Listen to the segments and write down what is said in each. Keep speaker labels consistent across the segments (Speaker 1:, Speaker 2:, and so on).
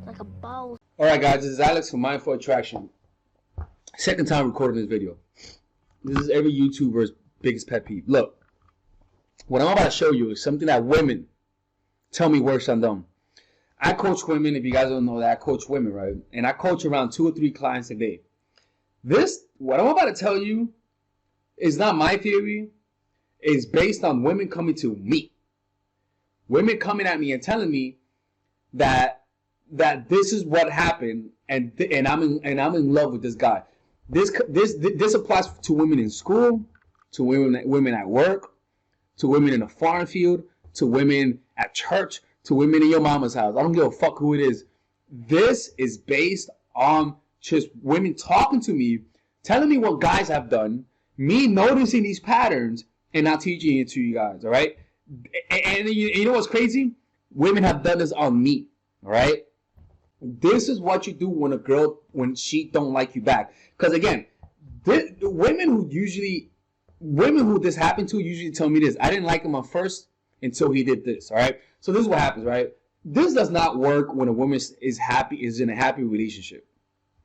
Speaker 1: like a boss.
Speaker 2: Alright guys, this is Alex from Mindful Attraction. Second time recording this video. This is every YouTuber's biggest pet peeve. Look, what I'm about to show you is something that women tell me works on them. I coach women, if you guys don't know that, I coach women, right? And I coach around 2 or 3 clients a day. What I'm about to tell you is not my theory. It's based on women coming to me. Women coming at me and telling me that this is what happened, and I'm in love with this guy. This applies to women in school, to women at work, to women in a farm field, to women at church, to women in your mama's house. I don't give a fuck who it is. This is based on just women talking to me, telling me what guys have done, me noticing these patterns, and not teaching it to you guys. All right, and you know what's crazy? Women have done this on me. All right. This is what you do when she don't like you back. Because again, women who this happened to usually tell me this: I didn't like him at first until he did this. All right. So this is what happens, right? This does not work when a woman is in a happy relationship.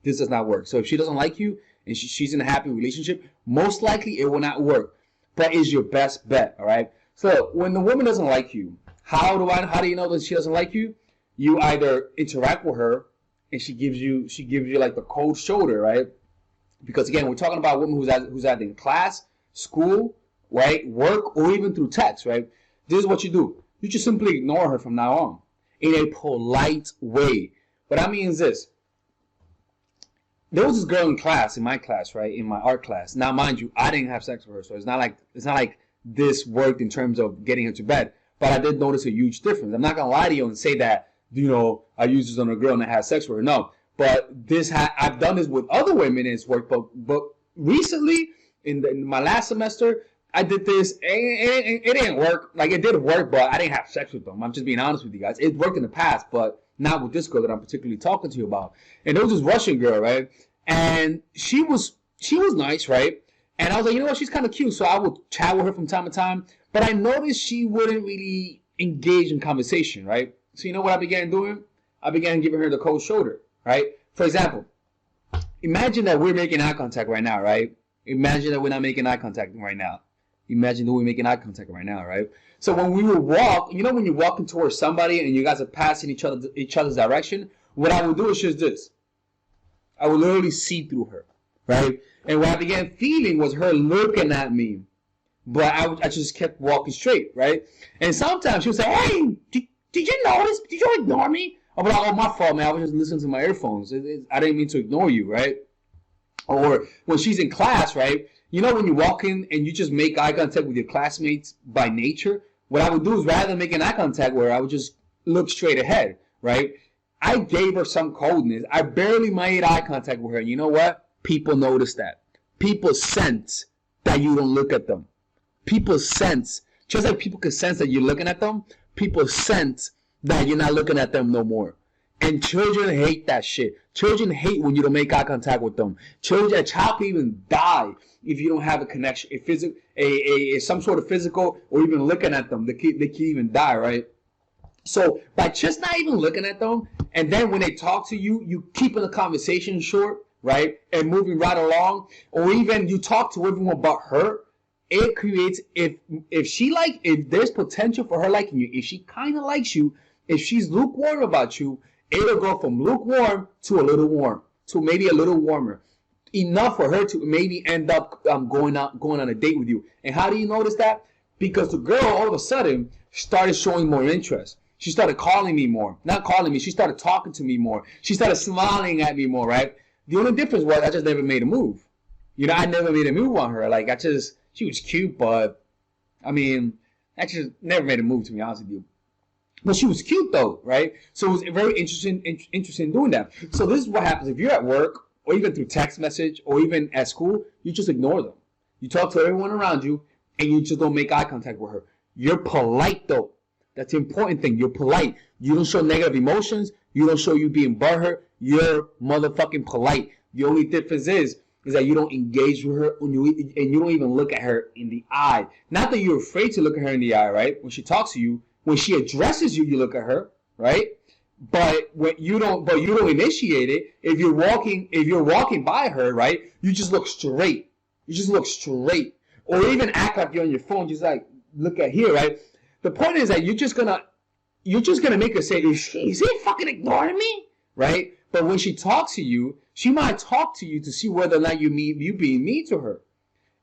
Speaker 2: This does not work. So if she doesn't like you and she's in a happy relationship, most likely it will not work. But it's your best bet. All right. So when the woman doesn't like you, how do you know that she doesn't like you? You either interact with her and she gives you like the cold shoulder, right? Because again, we're talking about women who's either in class, school, right, work, or even through text, right? This is what you do. You just simply ignore her from now on in a polite way. What I mean is this. There was this girl in my class, right, in my art class. Now, mind you, I didn't have sex with her, so it's not like this worked in terms of getting her to bed. But I did notice a huge difference. I'm not gonna lie to you and say that, you know, I used this on a girl and I had sex with her. No, but I've done this with other women and it's worked. But recently, in my last semester, I did this. It didn't work. Like, it did work, but I didn't have sex with them. I'm just being honest with you guys. It worked in the past, but not with this girl that I'm particularly talking to you about. And there was this Russian girl, right? And she was nice, right? And I was like, you know what? She's kind of cute. So I would chat with her from time to time. But I noticed she wouldn't really engage in conversation, right? So you know what I began doing? I began giving her the cold shoulder, right? For example, imagine that we're making eye contact right now, right? Imagine that we're not making eye contact right now. Imagine that we're making eye contact right now, right? So when we would walk, you know when you're walking towards somebody and you guys are passing each other's direction, what I would do is just this. I would literally see through her, right? And what I began feeling was her looking at me. But I just kept walking straight, right? And sometimes she would say, hey, did you notice? Did you ignore me? I'll be like, oh, my fault, man. I was just listening to my earphones. I didn't mean to ignore you, right? Or when she's in class, right? You know when you walk in and you just make eye contact with your classmates by nature? What I would do is rather than making eye contact with her, I would just look straight ahead, right? I gave her some coldness. I barely made eye contact with her. You know what? People notice that. People sense that you don't look at them. People sense, just like people can sense that you're looking at them, people sense that you're not looking at them no more. And children hate that shit. Children hate when you don't make eye contact with them. A child can even die if you don't have a connection, some sort of physical, or even looking at them. They can even die, right? So by just not even looking at them, and then when they talk to you, you keeping the conversation short, right, and moving right along, or even you talk to everyone but her. It creates, if there's potential for her liking you, if she kind of likes you, if she's lukewarm about you, it'll go from lukewarm to a little warm, to maybe a little warmer, enough for her to maybe end up going on a date with you. And how do you notice that? Because the girl all of a sudden started showing more interest. She started calling me more. Not calling me, she started talking to me more. She started smiling at me more, right? The only difference was I just never made a move. You know, I never made a move on her. Like, she was cute, but I mean, I just never made a move, to be honest with you. But she was cute though, right? So it was very interesting doing that. So this is what happens if you're at work, or even through text message, or even at school. You just ignore them. You talk to everyone around you, and you just don't make eye contact with her. You're polite though. That's the important thing. You're polite. You don't show negative emotions. You don't show you being butthurt. You're motherfucking polite. The only difference is that you don't engage with her and you don't even look at her in the eye. Not that you're afraid to look at her in the eye, right? When she talks to you, when she addresses you, you look at her, right? But you don't initiate it. If you're walking by her, right, you just look straight. Or even act like you're on your phone, just like look at here, right? The point is that you're just gonna make her say, is he fucking ignoring me, right? But when she talks to you, she might talk to you to see whether or not you being mean to her.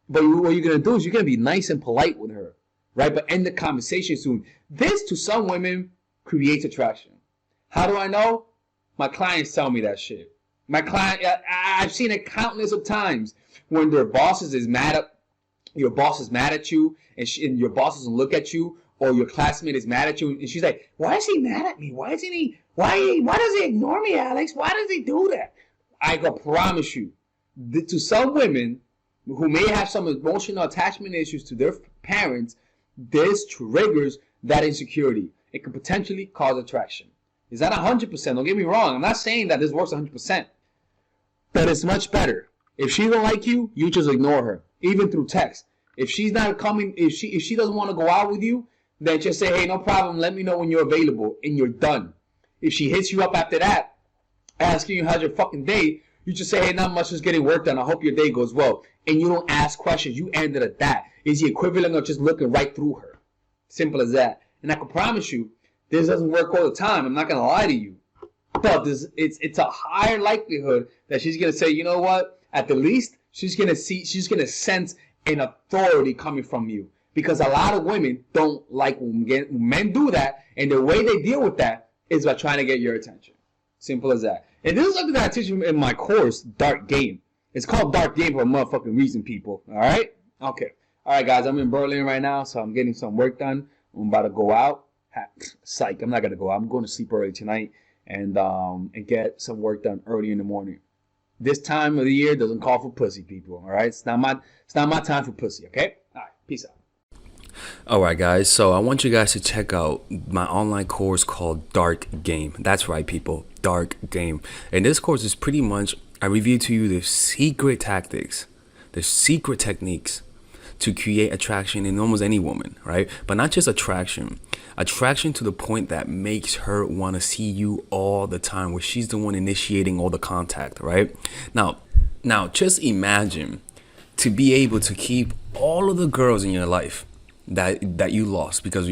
Speaker 2: But what you're gonna do is you're gonna be nice and polite with her, right? But end the conversation soon. This, to some women, creates attraction. How do I know? My clients tell me that shit. I've seen it countless of times when their bosses is mad at your boss is mad at you, and your boss doesn't look at you, or your classmate is mad at you, and she's like, "Why is he mad at me? Why does he ignore me, Alex? Why does he do that?" I can promise you, to some women who may have some emotional attachment issues to their parents, this triggers that insecurity. It could potentially cause attraction. Is that 100%? Don't get me wrong. I'm not saying that this works 100%. But it's much better. If she don't like you, you just ignore her, even through text. If she's not coming, if she doesn't want to go out with you, then just say, hey, no problem. Let me know when you're available, and you're done. If she hits you up after that, asking you how's your fucking day, you just say, hey, not much, just getting work done. I hope your day goes well. And you don't ask questions. You end it at that. It's the equivalent of just looking right through her. Simple as that. And I can promise you, this doesn't work all the time. I'm not gonna lie to you, but it's a higher likelihood that she's gonna say, you know what? At the least, she's gonna sense an authority coming from you, because a lot of women don't like when men do that, and the way they deal with that is by trying to get your attention. Simple as that. And this is something that I teach you in my course, Dark Game. It's called Dark Game for a motherfucking reason, people. All right? Okay. All right, guys. I'm in Berlin right now, so I'm getting some work done. I'm about to go out. Psych, I'm not gonna go. I'm going to sleep early tonight and get some work done early in the morning. This time of the year doesn't call for pussy, people. All right, it's not my time for pussy. Okay, all right, peace out.
Speaker 1: Alright guys, so I want you guys to check out my online course called Dark Game. That's right people, Dark Game. And this course is pretty much, I review to you the secret tactics, the secret techniques to create attraction in almost any woman, right? But not just attraction to the point that makes her want to see you all the time, where she's the one initiating all the contact, right? Now just imagine to be able to keep all of the girls in your life that you lost because of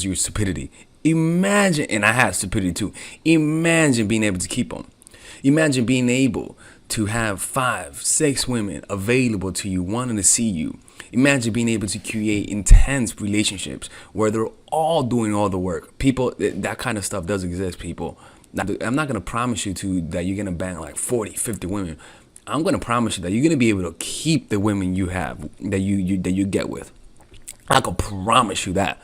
Speaker 1: your stupidity. Imagine, and I had stupidity too. Imagine being able to keep them. Imagine being able to have 5, 6 women available to you, wanting to see you. Imagine being able to create intense relationships where they're all doing all the work. People, that kind of stuff does exist, people. I'm not going to promise you that you're going to bang like 40, 50 women. I'm going to promise you that you're going to be able to keep the women you have, that you get with. I can promise you that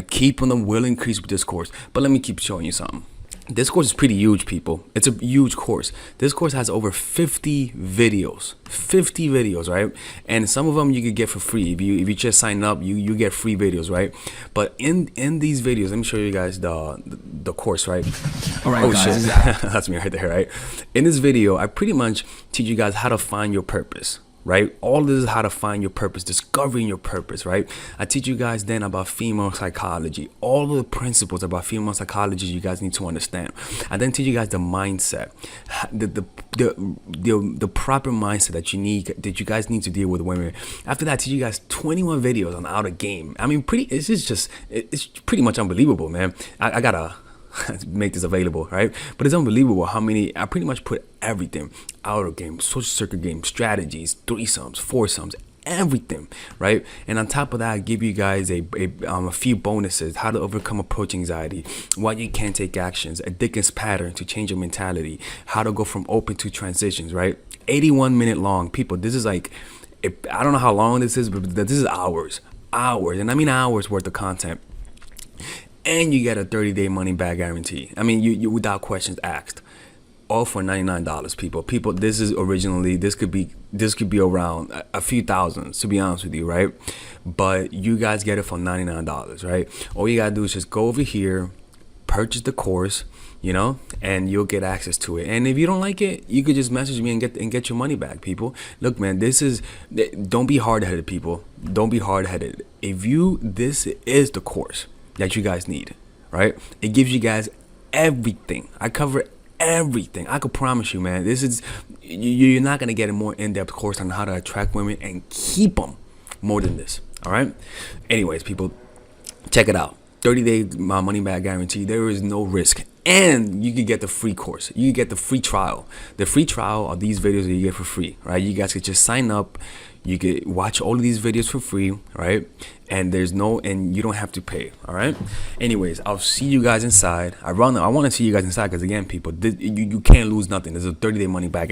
Speaker 1: keeping them will increase with this course. But let me keep showing you something. This course is pretty huge, people. It's a huge course. This course has over 50 videos. 50 videos, right? And some of them you could get for free. If you just sign up, you get free videos, right? But in these videos, let me show you guys the course, right?
Speaker 3: All right,
Speaker 1: oh
Speaker 3: guys.
Speaker 1: shit, that's me right there, right? In this video, I pretty much teach you guys how to find your purpose. Right? All this is how to find your purpose, discovering your purpose, right? I teach you guys then about female psychology, all of the principles about female psychology you guys need to understand. I then teach you guys the mindset, the proper mindset that you guys need to deal with women. After that, I teach you guys 21 videos on how to game. I mean, it's pretty much unbelievable, man. I gotta make this available, right? But it's unbelievable how many, I pretty much put everything, outer game, social circuit game, strategies, threesomes, foursomes, everything, right? And on top of that, I give you guys a few bonuses: how to overcome approach anxiety, why you can't take actions, a Dickens pattern to change your mentality, how to go from open to transitions, right? 81 minute long, people. This is like, I don't know how long this is, but this is hours, and I mean hours worth of content. And you get a 30-day money back guarantee. I mean, you without questions asked. All for $99, people. People, this could be around a few thousands, to be honest with you, right? But you guys get it for $99, right? All you gotta do is just go over here, purchase the course, and you'll get access to it. And if you don't like it, you could just message me and get your money back, people. Look, man, don't be hard-headed, people. Don't be hard-headed. This is the course that you guys need, right? It gives you guys everything. I cover everything. I could promise you, man. This is you're not gonna get a more in-depth course on how to attract women and keep them more than this. All right. Anyways, people, check it out. 30-day money back guarantee. There is no risk, and you can get the free course. You can get the free trial. The free trial are these videos that you get for free, right? You guys could just sign up. You could watch all of these videos for free, right? And you don't have to pay. All right. Anyways, I'll see you guys inside. I want to see you guys inside because again, people, you can't lose nothing. There's a 30-day money back